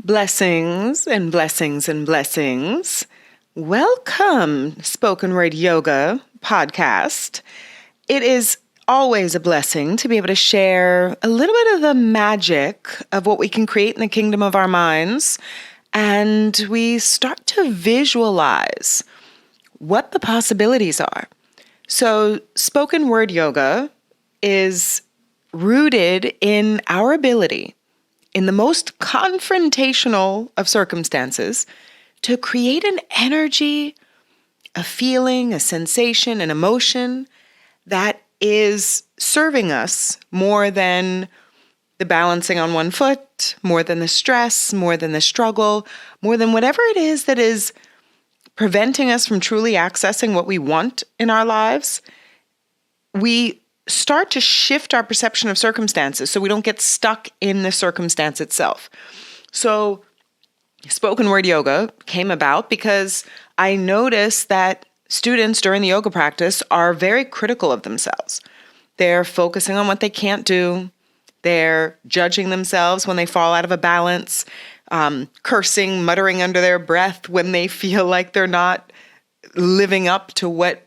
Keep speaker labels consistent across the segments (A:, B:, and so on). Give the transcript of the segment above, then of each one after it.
A: Blessings and blessings and blessings. Welcome, Spoken Word Yoga podcast. It is always a blessing to be able to share a little bit of the magic of what we can create in the kingdom of our minds. And we start to visualize what the possibilities are. So, spoken word yoga is rooted in our ability, in the most confrontational of circumstances, to create an energy, a feeling, a sensation, an emotion that is serving us more than the balancing on one foot, more than the stress, more than the struggle, more than whatever it is that is preventing us from truly accessing what we want in our lives. We start to shift our perception of circumstances so we don't get stuck in the circumstance itself. So spoken word yoga came about because I noticed that students during the yoga practice are very critical of themselves. They're focusing on what they can't do. They're judging themselves when they fall out of a balance, cursing, muttering under their breath when they feel like they're not living up to whatever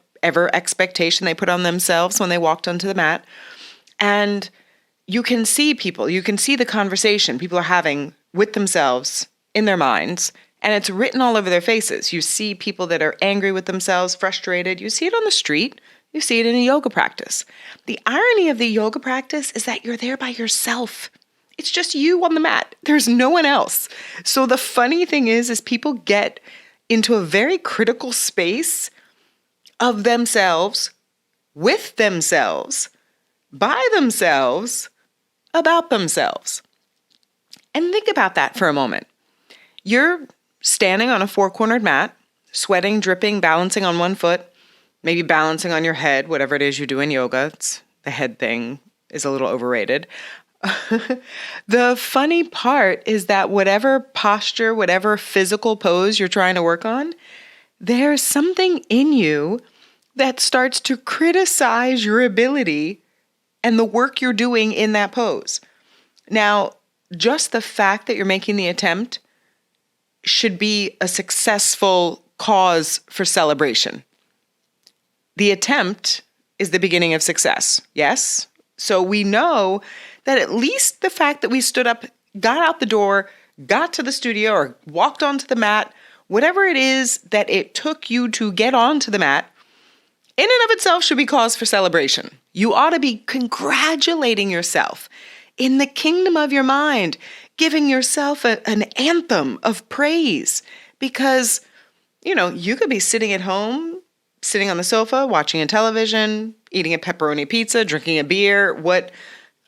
A: expectation they put on themselves when they walked onto the mat. And you can see people, you can see the conversation people are having with themselves in their minds, and it's written all over their faces. You see people that are angry with themselves, frustrated. You see it on the street. You see it in a yoga practice. The irony of the yoga practice is that you're there by yourself. It's just you on the mat. There's no one else. So the funny thing is people get into a very critical space of themselves, with themselves, by themselves, about themselves. And think about that for a moment. You're standing on a four-cornered mat, sweating, dripping, balancing on one foot, maybe balancing on your head, whatever it is you do in yoga. The head thing is a little overrated. The funny part is that whatever posture, whatever physical pose you're trying to work on, there's something in you that starts to criticize your ability and the work you're doing in that pose. Now, just the fact that you're making the attempt should be a successful cause for celebration. The attempt is the beginning of success, yes? So we know that at least the fact that we stood up, got out the door, got to the studio, or walked onto the mat, whatever it is that it took you to get onto the mat, in and of itself should be cause for celebration. You ought to be congratulating yourself in the kingdom of your mind, giving yourself an anthem of praise, because, you could be sitting at home, sitting on the sofa, watching a television, eating a pepperoni pizza, drinking a beer, what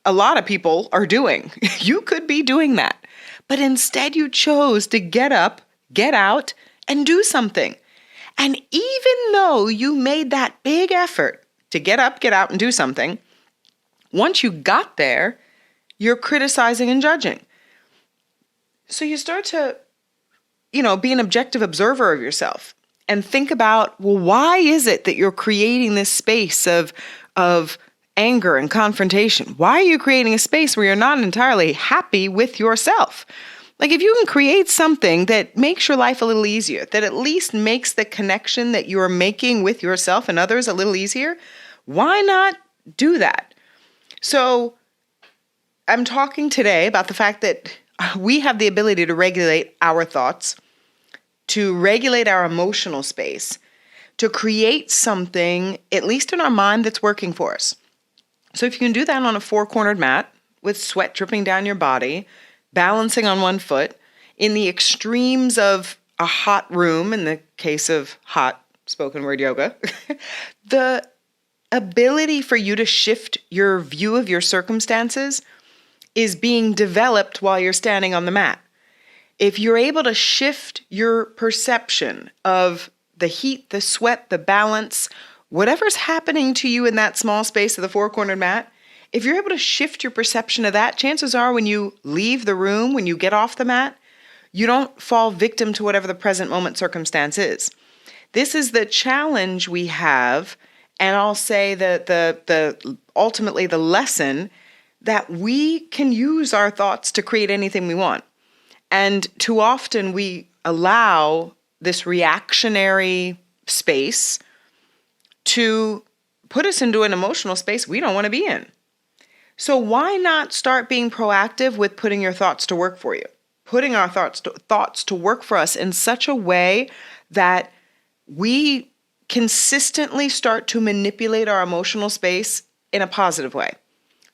A: a lot of people are doing. You could be doing that. But instead you chose to get up, get out, and do something. And even though you made that big effort to get up, get out, and do something, once you got there, you're criticizing and judging. So you start to, be an objective observer of yourself and think about, well, why is it that you're creating this space of anger and confrontation? Why are you creating a space where you're not entirely happy with yourself? Like, if you can create something that makes your life a little easier, that at least makes the connection that you are making with yourself and others a little easier, why not do that? So I'm talking today about the fact that we have the ability to regulate our thoughts, to regulate our emotional space, to create something, at least in our mind, that's working for us. So if you can do that on a four-cornered mat with sweat dripping down your body, balancing on one foot, in the extremes of a hot room, in the case of hot spoken word yoga, the ability for you to shift your view of your circumstances is being developed while you're standing on the mat. If you're able to shift your perception of the heat, the sweat, the balance, whatever's happening to you in that small space of the four-cornered mat, if you're able to shift your perception of that, chances are when you leave the room, when you get off the mat, you don't fall victim to whatever the present moment circumstance is. This is the challenge we have, and I'll say that the ultimately the lesson that we can use our thoughts to create anything we want. And too often we allow this reactionary space to put us into an emotional space we don't want to be in. So why not start being proactive with putting your thoughts to work for you? Putting our thoughts to work for us in such a way that we consistently start to manipulate our emotional space in a positive way,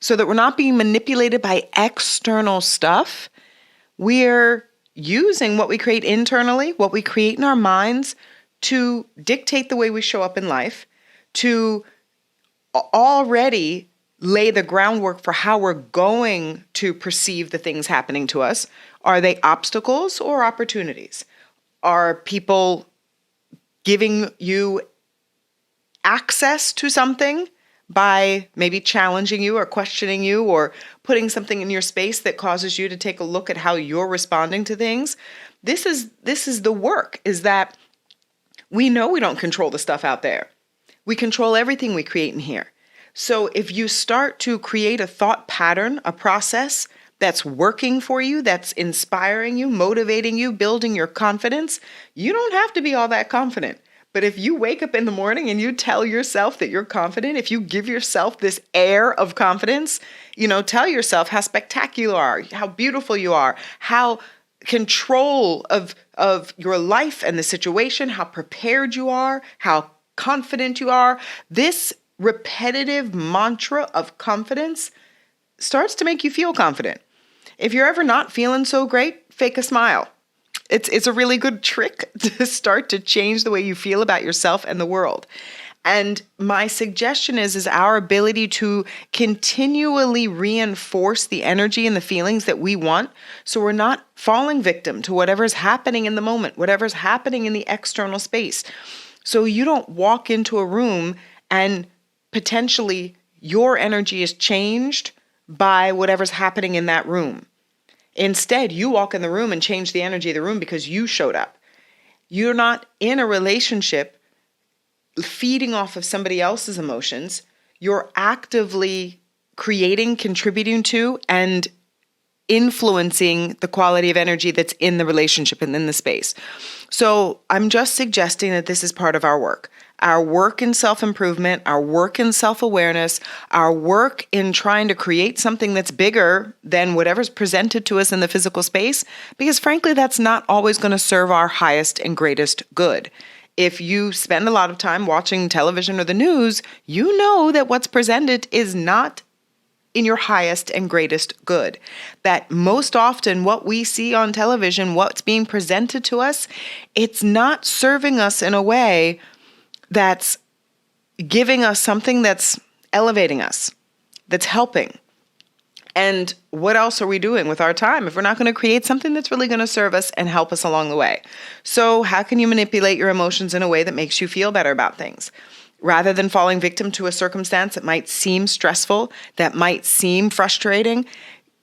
A: so that we're not being manipulated by external stuff. We're using what we create internally, what we create in our minds, to dictate the way we show up in life, to already lay the groundwork for how we're going to perceive the things happening to us. Are they obstacles or opportunities? Are people giving you access to something by maybe challenging you or questioning you or putting something in your space that causes you to take a look at how you're responding to things? This is the work, is that we know we don't control the stuff out there. We control everything we create in here. So if you start to create a thought pattern, a process that's working for you, that's inspiring you, motivating you, building your confidence, you don't have to be all that confident. But if you wake up in the morning and you tell yourself that you're confident, if you give yourself this air of confidence, tell yourself how spectacular you are, how beautiful you are, how control of your life and the situation, how prepared you are, how confident you are. This repetitive mantra of confidence starts to make you feel confident. If you're ever not feeling so great, fake a smile. It's a really good trick to start to change the way you feel about yourself and the world. And my suggestion is our ability to continually reinforce the energy and the feelings that we want, so we're not falling victim to whatever's happening in the moment, whatever's happening in the external space. So you don't walk into a room and potentially your energy is changed by whatever's happening in that room. Instead, you walk in the room and change the energy of the room because you showed up. You're not in a relationship feeding off of somebody else's emotions. You're actively creating, contributing to, and influencing the quality of energy that's in the relationship and in the space. So I'm just suggesting that this is part of our work. Our work in self-improvement, our work in self-awareness, our work in trying to create something that's bigger than whatever's presented to us in the physical space, because frankly, that's not always going to serve our highest and greatest good. If you spend a lot of time watching television or the news, you know that what's presented is not in your highest and greatest good. That most often what we see on television, what's being presented to us, it's not serving us in a way that's giving us something that's elevating us, that's helping. And what else are we doing with our time if we're not going to create something that's really going to serve us and help us along the way? So how can you manipulate your emotions in a way that makes you feel better about things? Rather than falling victim to a circumstance that might seem stressful, that might seem frustrating,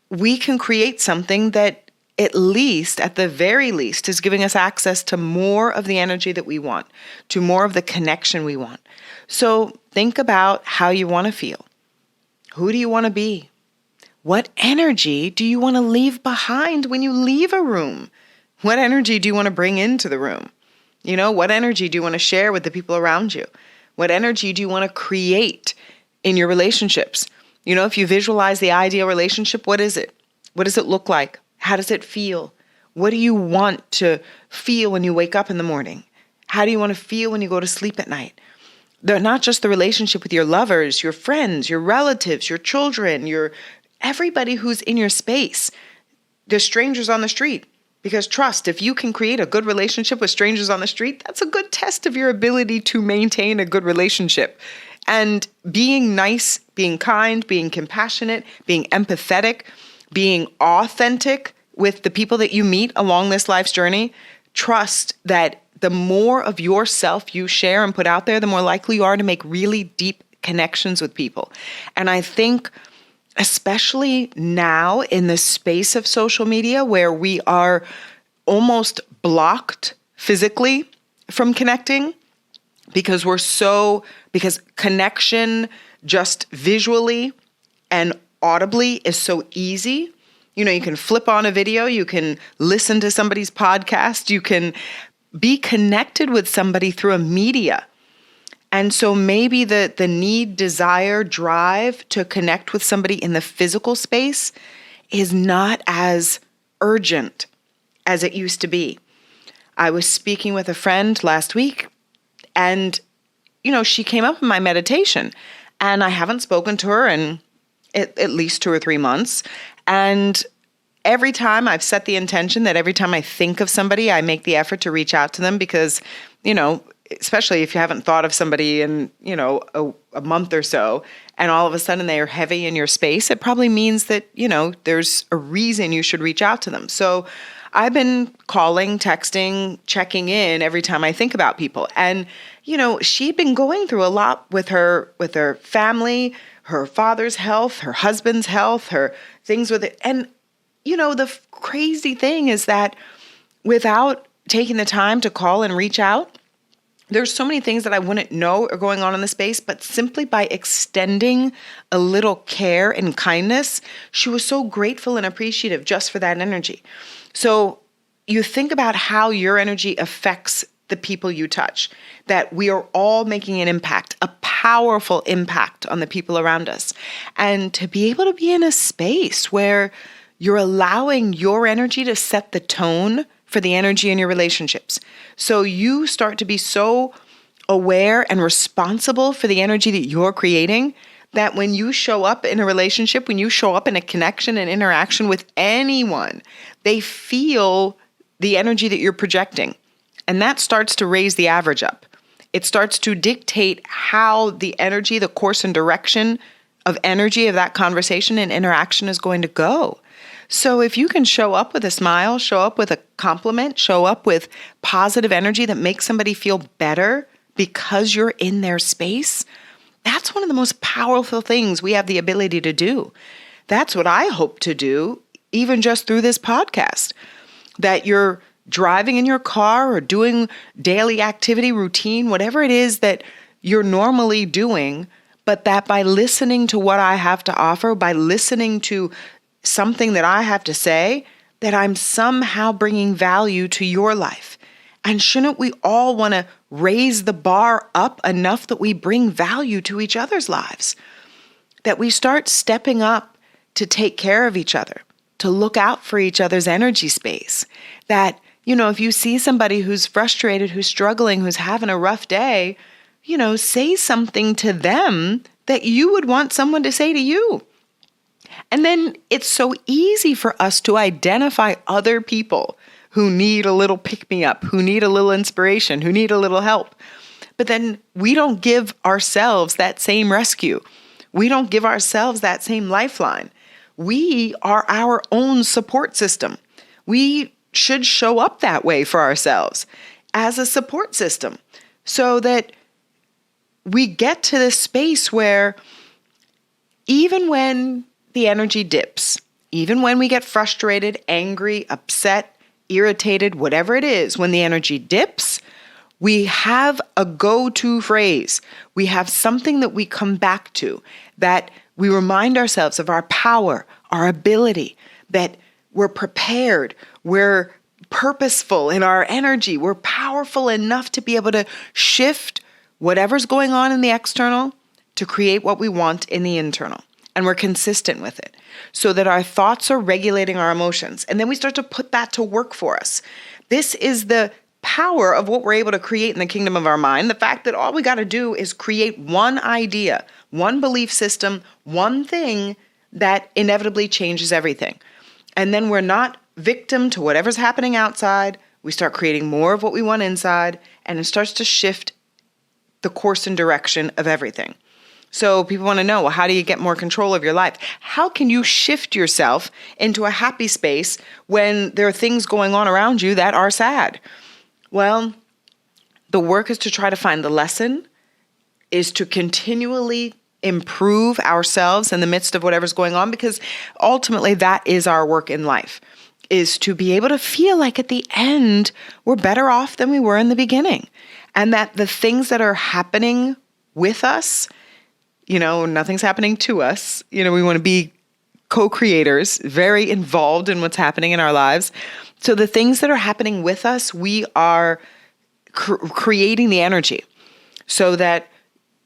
A: we can create something that at the very least, is giving us access to more of the energy that we want, to more of the connection we want. So think about how you want to feel. Who do you want to be? What energy do you want to leave behind when you leave a room? What energy do you want to bring into the room? What energy do you want to share with the people around you? What energy do you want to create in your relationships? If you visualize the ideal relationship, what is it? What does it look like? How does it feel? What do you want to feel when you wake up in the morning? How do you want to feel when you go to sleep at night? They're not just the relationship with your lovers, your friends, your relatives, your children, everybody who's in your space. There's strangers on the street. Because trust, if you can create a good relationship with strangers on the street, that's a good test of your ability to maintain a good relationship. And being nice, being kind, being compassionate, being empathetic, being authentic with the people that you meet along this life's journey, trust that the more of yourself you share and put out there, the more likely you are to make really deep connections with people. And I think especially now in the space of social media where we are almost blocked physically from connecting because because connection just visually and audibly is so easy, You can flip on a video, you can listen to somebody's podcast, you can be connected with somebody through a media. And so maybe the need, desire, drive to connect with somebody in the physical space is not as urgent as it used to be. I was speaking with a friend last week, and, she came up in my meditation, and I haven't spoken to her in at least 2 or 3 months. And every time I've set the intention that every time I think of somebody, I make the effort to reach out to them because, especially if you haven't thought of somebody in, a month or so, and all of a sudden they are heavy in your space, it probably means that, there's a reason you should reach out to them. So I've been calling, texting, checking in every time I think about people. And, she'd been going through a lot with her family, her father's health, her husband's health, her things with it. And, the crazy thing is that without taking the time to call and reach out, there's so many things that I wouldn't know are going on in the space, but simply by extending a little care and kindness, she was so grateful and appreciative just for that energy. So you think about how your energy affects the people you touch, that we are all making an impact, a powerful impact on the people around us. And to be able to be in a space where you're allowing your energy to set the tone for the energy in your relationships. So you start to be so aware and responsible for the energy that you're creating that when you show up in a relationship, when you show up in a connection and interaction with anyone, they feel the energy that you're projecting. And that starts to raise the average up. It starts to dictate how the energy, the course and direction of energy of that conversation and interaction is going to go. So if you can show up with a smile, show up with a compliment, show up with positive energy that makes somebody feel better because you're in their space, that's one of the most powerful things we have the ability to do. That's what I hope to do, even just through this podcast, that you're driving in your car or doing daily activity, routine, whatever it is that you're normally doing, but that by listening to what I have to offer, by listening to something that I have to say, that I'm somehow bringing value to your life. And shouldn't we all want to raise the bar up enough that we bring value to each other's lives? That we start stepping up to take care of each other, to look out for each other's energy space. That, if you see somebody who's frustrated, who's struggling, who's having a rough day, say something to them that you would want someone to say to you. And then it's so easy for us to identify other people who need a little pick-me-up, who need a little inspiration, who need a little help. But then we don't give ourselves that same rescue. We don't give ourselves that same lifeline. We are our own support system. We should show up that way for ourselves as a support system so that we get to this space where even when the energy dips, even when we get frustrated, angry, upset, irritated, whatever it is, when the energy dips, we have a go-to phrase. We have something that we come back to, that we remind ourselves of our power, our ability, that we're prepared, we're purposeful in our energy, we're powerful enough to be able to shift whatever's going on in the external to create what we want in the internal. And we're consistent with it so that our thoughts are regulating our emotions. And then we start to put that to work for us. This is the power of what we're able to create in the kingdom of our mind. The fact that all we got to do is create one idea, one belief system, one thing that inevitably changes everything. And then we're not victim to whatever's happening outside. We start creating more of what we want inside, and it starts to shift the course and direction of everything. So people want to know, well, how do you get more control of your life? How can you shift yourself into a happy space when there are things going on around you that are sad? Well, the work is to try to find the lesson, is to continually improve ourselves in the midst of whatever's going on, because ultimately that is our work in life, is to be able to feel like at the end we're better off than we were in the beginning. And that the things that are happening with us, nothing's happening to us. We want to be co-creators, very involved in what's happening in our lives. So the things that are happening with us, we are creating the energy so that,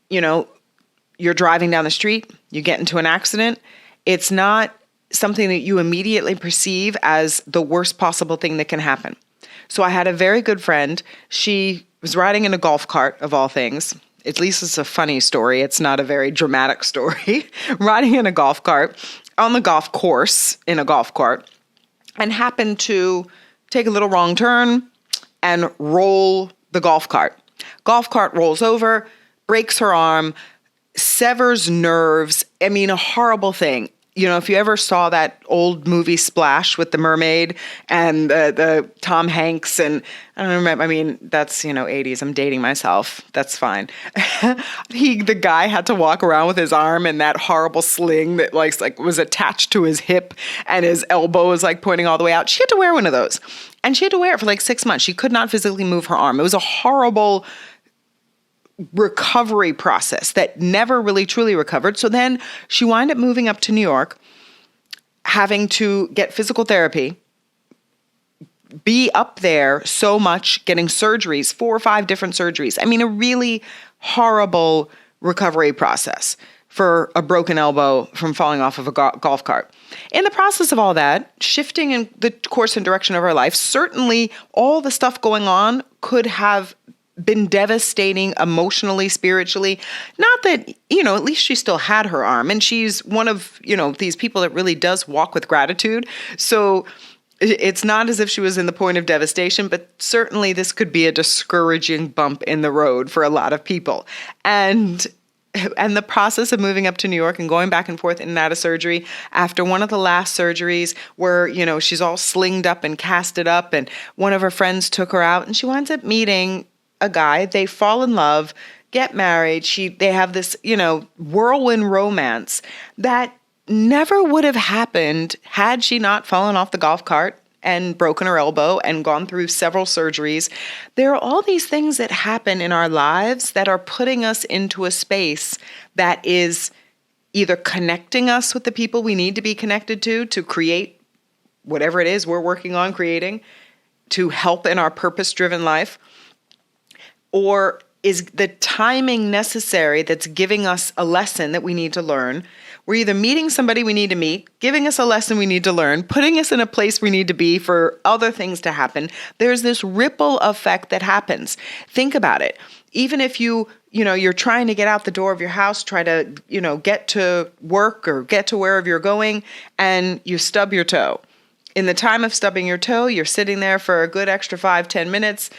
A: you're driving down the street, you get into an accident. It's not something that you immediately perceive as the worst possible thing that can happen. So I had a very good friend. She was riding in a golf cart, of all things. At least it's a funny story. It's not a very dramatic story. Riding in a golf cart on the golf course in a golf cart, and happened to take a little wrong turn and roll the golf cart. Golf cart rolls over, breaks her arm, severs nerves. I mean, a horrible thing. If you ever saw that old movie Splash with the mermaid and the Tom Hanks, and I don't remember, that's, 80s. I'm dating myself. That's fine. The guy had to walk around with his arm in that horrible sling that was attached to his hip, and his elbow was pointing all the way out. She had to wear one of those, and she had to wear it for 6 months. She could not physically move her arm. It was a horrible recovery process that never really truly recovered. So then she wound up moving up to New York, having to get physical therapy, be up there so much, getting surgeries, 4 or 5 different surgeries. A really horrible recovery process for a broken elbow from falling off of a golf cart. In the process of all that, shifting in the course and direction of her life, certainly all the stuff going on could have been devastating emotionally, spiritually. Not that, at least she still had her arm, and she's one of, these people that really does walk with gratitude. So it's not as if she was in the point of devastation, but certainly this could be a discouraging bump in the road for a lot of people. And the process of moving up to New York and going back and forth in and out of surgery, after one of the last surgeries where, she's all slinged up and casted up, and one of her friends took her out, and she winds up meeting a guy. They fall in love, get married. They have this, whirlwind romance that never would have happened had she not fallen off the golf cart and broken her elbow and gone through several surgeries. There are all these things that happen in our lives that are putting us into a space that is either connecting us with the people we need to be connected to create whatever it is we're working on creating, to help in our purpose-driven life, or is the timing necessary that's giving us a lesson that we need to learn. We're either meeting somebody we need to meet, giving us a lesson we need to learn, putting us in a place we need to be for other things to happen. There's this ripple effect that happens. Think about it. Even if you're trying to get out the door of your house, try to, get to work or get to wherever you're going, and you stub your toe. In the time of stubbing your toe, you're sitting there for a good extra 5-10 minutes,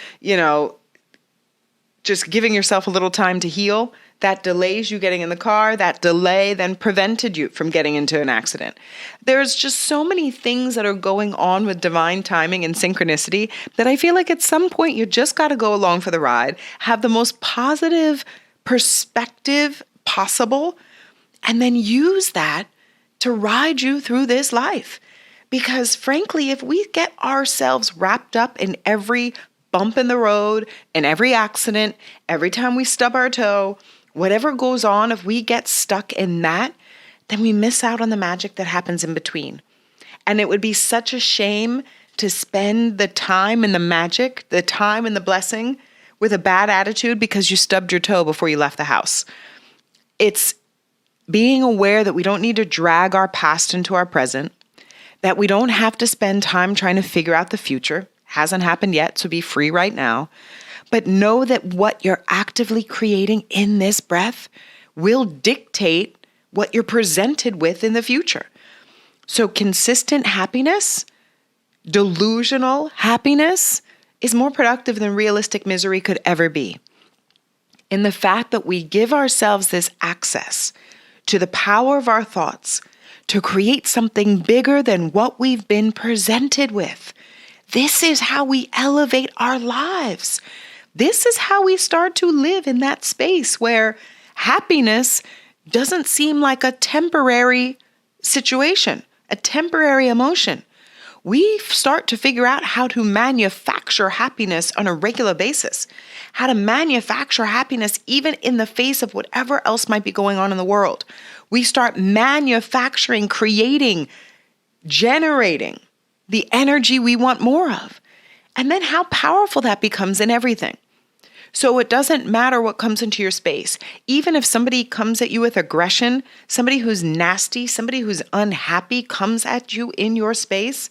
A: just giving yourself a little time to heal. That delays you getting in the car. That delay then prevented you from getting into an accident. There's just so many things that are going on with divine timing and synchronicity that I feel like at some point you just got to go along for the ride, have the most positive perspective possible, and then use that to ride you through this life. Because frankly, if we get ourselves wrapped up in every bump in the road, in every accident, every time we stub our toe, whatever goes on, if we get stuck in that, then we miss out on the magic that happens in between. And it would be such a shame to spend the time and the magic, the time and the blessing with a bad attitude because you stubbed your toe before you left the house. It's being aware that we don't need to drag our past into our present, that we don't have to spend time trying to figure out the future. Hasn't happened yet, so be free right now. But know that what you're actively creating in this breath will dictate what you're presented with in the future. So consistent happiness, delusional happiness, is more productive than realistic misery could ever be. In the fact that we give ourselves this access to the power of our thoughts to create something bigger than what we've been presented with. This is how we elevate our lives. This is how we start to live in that space where happiness doesn't seem like a temporary situation, a temporary emotion. We start to figure out how to manufacture happiness on a regular basis, how to manufacture happiness even in the face of whatever else might be going on in the world. We start manufacturing, creating, generating the energy we want more of. And then how powerful that becomes in everything. So it doesn't matter what comes into your space. Even if somebody comes at you with aggression, somebody who's nasty, somebody who's unhappy comes at you in your space,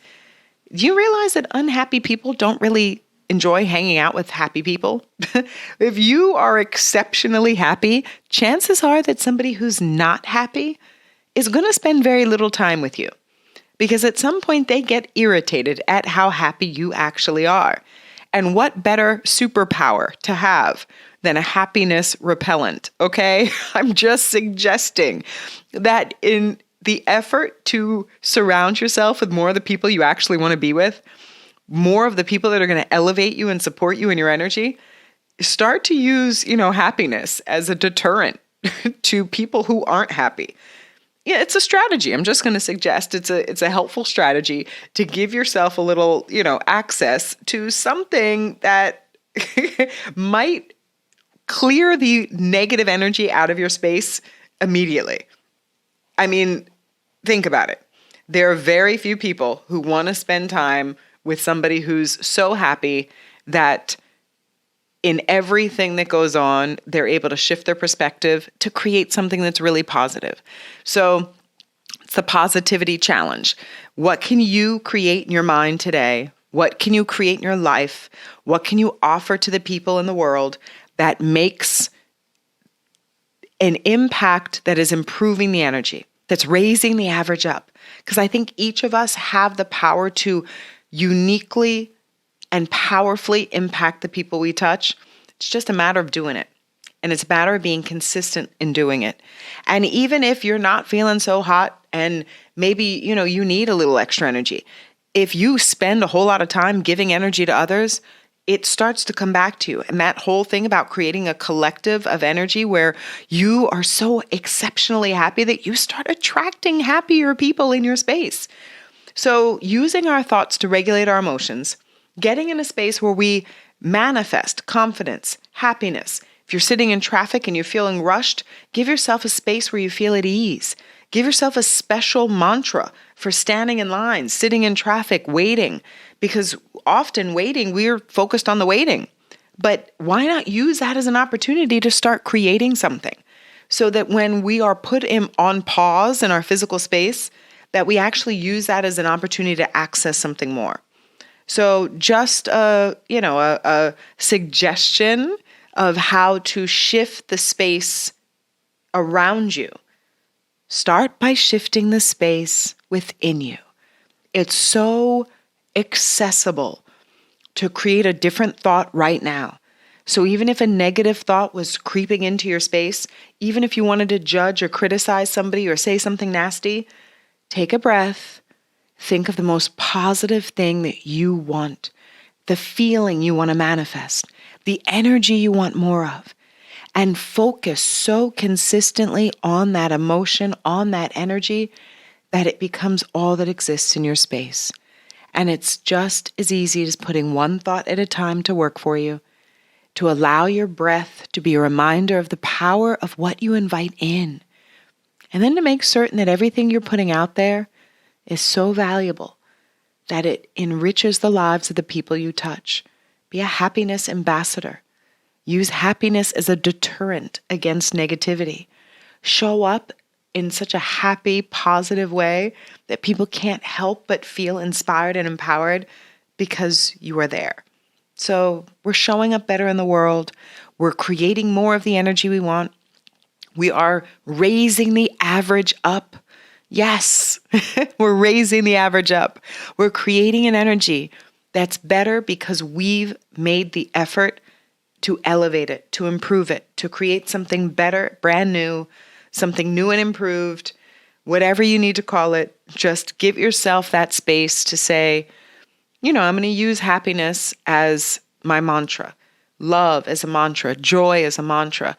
A: do you realize that unhappy people don't really enjoy hanging out with happy people? If you are exceptionally happy, chances are that somebody who's not happy is going to spend very little time with you, because at some point they get irritated at how happy you actually are. And what better superpower to have than a happiness repellent, okay? I'm just suggesting that in the effort to surround yourself with more of the people you actually want to be with, more of the people that are going to elevate you and support you in your energy, start to use, happiness as a deterrent to people who aren't happy. Yeah, it's a strategy. I'm just going to suggest it's a helpful strategy to give yourself a little, access to something that might clear the negative energy out of your space immediately. I mean, think about it. There are very few people who want to spend time with somebody who's so happy that in everything that goes on, they're able to shift their perspective to create something that's really positive. So it's the positivity challenge. What can you create in your mind today? What can you create in your life? What can you offer to the people in the world that makes an impact that is improving the energy, that's raising the average up? Because I think each of us have the power to uniquely and powerfully impact the people we touch. It's just a matter of doing it. And it's a matter of being consistent in doing it. And even if you're not feeling so hot and maybe, you need a little extra energy, if you spend a whole lot of time giving energy to others, it starts to come back to you. And that whole thing about creating a collective of energy where you are so exceptionally happy that you start attracting happier people in your space. So using our thoughts to regulate our emotions, getting in a space where we manifest confidence, happiness. If you're sitting in traffic and you're feeling rushed, give yourself a space where you feel at ease. Give yourself a special mantra for standing in line, sitting in traffic, waiting. Because often waiting, we're focused on the waiting. But why not use that as an opportunity to start creating something so that when we are put on pause in our physical space, that we actually use that as an opportunity to access something more. So just a suggestion of how to shift the space around you. Start by shifting the space within you. It's so accessible to create a different thought right now. So even if a negative thought was creeping into your space, even if you wanted to judge or criticize somebody or say something nasty, take a breath. Think of the most positive thing that you want, the feeling you want to manifest, the energy you want more of, and focus so consistently on that emotion, on that energy, that it becomes all that exists in your space. And it's just as easy as putting one thought at a time to work for you, to allow your breath to be a reminder of the power of what you invite in, and then to make certain that everything you're putting out there is so valuable that it enriches the lives of the people you touch. Be a happiness ambassador. Use happiness as a deterrent against negativity. Show up in such a happy, positive way that people can't help but feel inspired and empowered because you are there. So we're showing up better in the world. We're creating more of the energy we want. We are raising the average up. Yes, we're raising the average up. We're creating an energy that's better because we've made the effort to elevate it, to improve it, to create something better, brand new, something new and improved, whatever you need to call it. Just give yourself that space to say, I'm going to use happiness as my mantra, love as a mantra, joy as a mantra.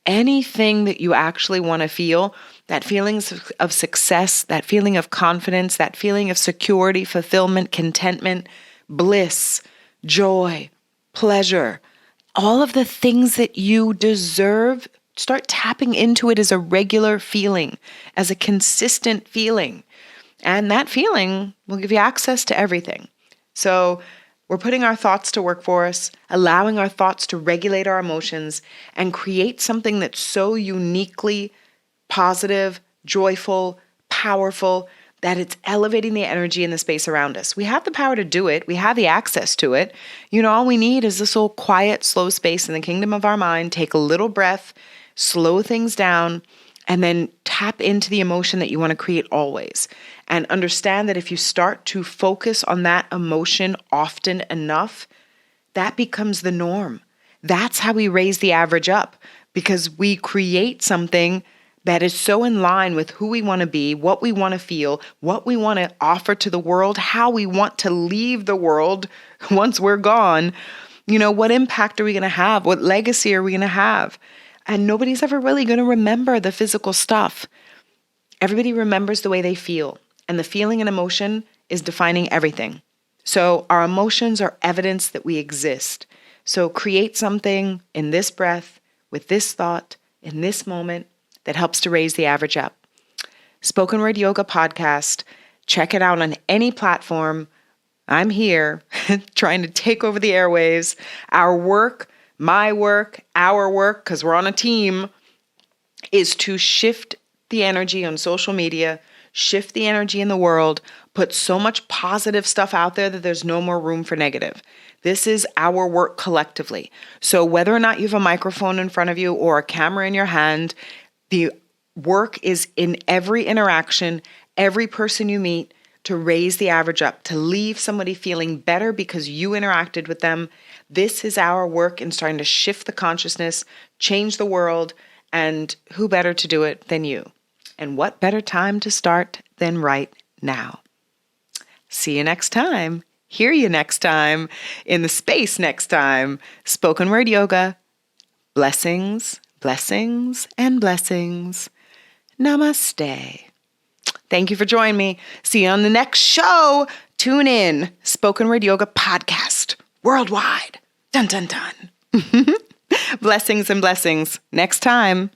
A: Anything that you actually want to feel, that feeling of success, that feeling of confidence, that feeling of security, fulfillment, contentment, bliss, joy, pleasure, all of the things that you deserve start tapping into it as a regular feeling, as a consistent feeling. And that feeling will give you access to everything. So we're putting our thoughts to work for us, allowing our thoughts to regulate our emotions and create something that's so uniquely positive, joyful, powerful, that it's elevating the energy in the space around us. We have the power to do it. We have the access to it. All we need is this little quiet, slow space in the kingdom of our mind. Take a little breath, slow things down, and then tap into the emotion that you want to create always. And understand that if you start to focus on that emotion often enough, that becomes the norm. That's how we raise the average up, because we create something that is so in line with who we want to be, what we want to feel, what we want to offer to the world, how we want to leave the world once we're gone. What impact are we going to have? What legacy are we going to have? And nobody's ever really going to remember the physical stuff. Everybody remembers the way they feel. And the feeling and emotion is defining everything. So our emotions are evidence that we exist. So create something in this breath, with this thought, in this moment, that helps to raise the average up. Spoken Word Yoga Podcast. Check it out on any platform. I'm here trying to take over the airwaves. Our work, my work, our work, because we're on a team, is to shift the energy on social media, shift the energy in the world, put so much positive stuff out there that there's no more room for negative. This is our work collectively. So whether or not you have a microphone in front of you or a camera in your hand, the work is in every interaction, every person you meet, to raise the average up, to leave somebody feeling better because you interacted with them. This is our work in starting to shift the consciousness, change the world, and who better to do it than you? And what better time to start than right now? See you next time. Hear you next time. In the space next time. Spoken Word Yoga. Blessings, blessings, and blessings. Namaste. Thank you for joining me. See you on the next show. Tune in. Spoken Word Yoga Podcast. Worldwide. Dun, dun, dun. Blessings and blessings. Next time.